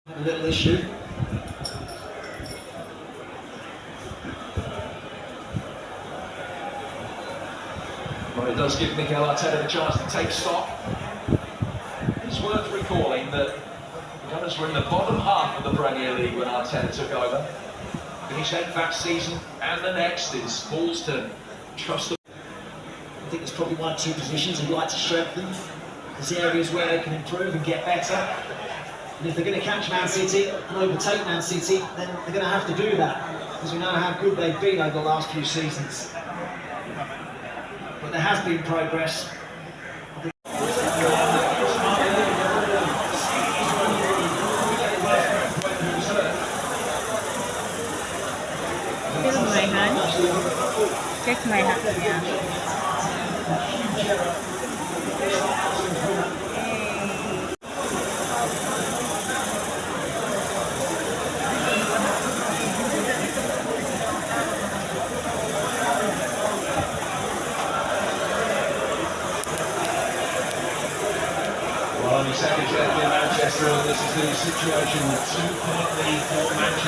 A little issue. Well, it does give Mikel Arteta the chance to take stock. It's worth recalling that the Gunners were in the bottom half of the Premier League when Arteta took over. Finished 8th that season, and the next is Paul's turn. Trust the... I think there's probably one or two positions he'd like to strengthen. There's areas where they can improve and get better. And if they're going to catch Man City and overtake Man City, then they're going to have to do that, because we know how good they've been over the last few seasons. But there has been progress. Feel my hand. Check my hand. Yeah. Well, only seconds left in Manchester, and this is the situation with 2-point lead for Manchester.